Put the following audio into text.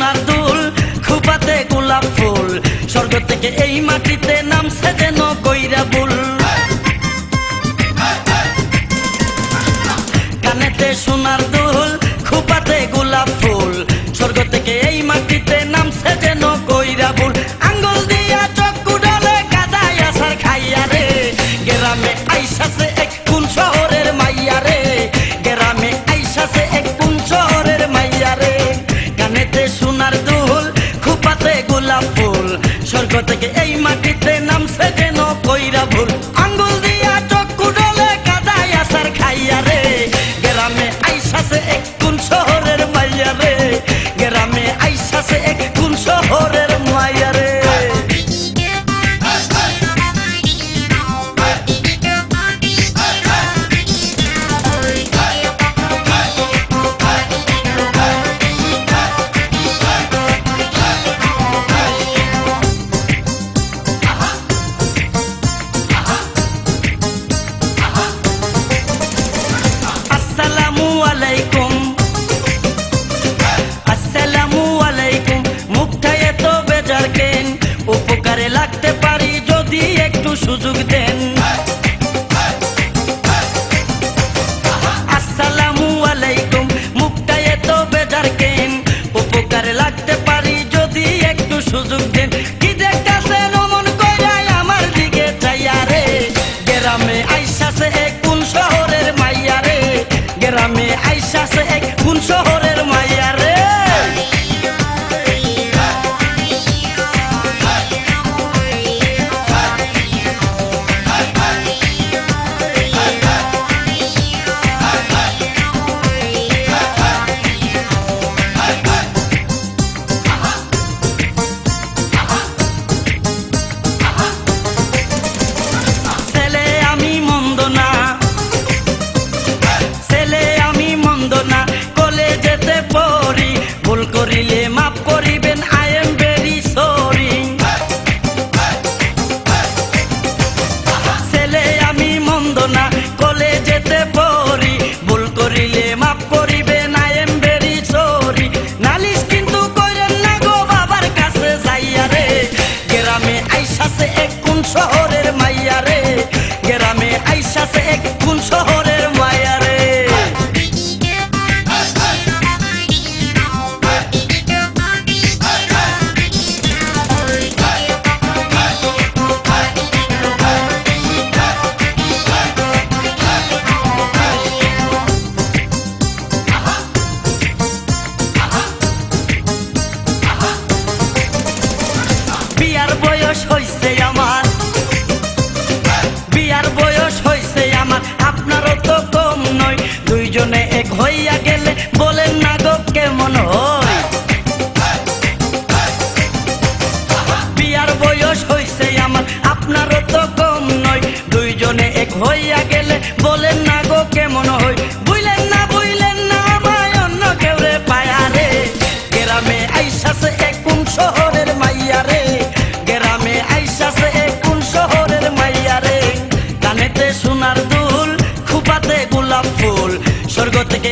সোনার দুল খুপাতে গোলাপ ফুল স্বর্গ থেকে এই মাটিতে নামছে যেন কইরা বুল কানেতে সোনার দুল খুপাতে গোলাপ ফুল স্বর্গ থেকে এই মাটিতে নামছে যেন কইরা বুল আঙ্গুল দিয়া চক্ষু ডালে কাদায় আসার খাইয়া রে গ্রামে আইসাছে এক কোন শহরের মাইয়া রে গ্রামে আইসাছে এক কোন শহরের মাইয়া রে কানেতে সোনার দুল খুপাতে গোলাপ ফুল স্বর্গ থেকে এই মাটিতে নামছে যেন কইরা ভুল আঙ্গুল দিয়া চক্ষু ডালে কাদায় আসার খাইয়া রে গ্রামে আইসাছে এক কোন শহরের মাইয়া রে গ্রামে আইসাছে এক কোন শহরের মাইয়া রে উপকারে লাগতে পারি যদি একটু সুযোগ দেন আসসালামু আলাইকুম মুখটা এত বেজার কেন উপকারে লাগতে পারি যদি একটু সুযোগ দেন কি দেখতেছেন অমন কইরা আমার দিকে চাইয়া রে গ্রামে আইসাছে এক কোন শহরের মাইয়া রে গ্রামে আইসাছে এক কোন শহরের মাইয়া রে করিলে মাফ করিবেন আই এম ভেরি সরি ছেলে আমি মন্দ না কলেজেতে পড়ি ভুল করিলে মাফ করিবেন আই এম ভেরি সরি নালিশ কিন্তু কইরেন না গো বাবার কাছে যাইয়া রে গ্রামে আইসাছে এক কোন শহরের মাইয়া রে গ্রামে আইসাছে এক কোন শহরের মাইয়া রে বিয়ার বয়স হইছে আমার আপনারও তো কম নয় দুইজনে এক হইয়া গেলে বলেন না গো কেমন হয় বিয়ার বয়স হইছে আমার আপনারও তো কম নয় দুইজনে এক হইয়া গেলে বলেন না গো কেমন হয় বুঝলেন না আমায় অন্য কেউ রে পায়া রে গ্রামে আইসাছে এক কোন শহরের মাইয়া রে গ্রামে আইসাছে এক কোন শহরের মাইয়া রে কানেতে সোনার দুল খুপাতে গোলাপ ফুল স্বর্গ থেকে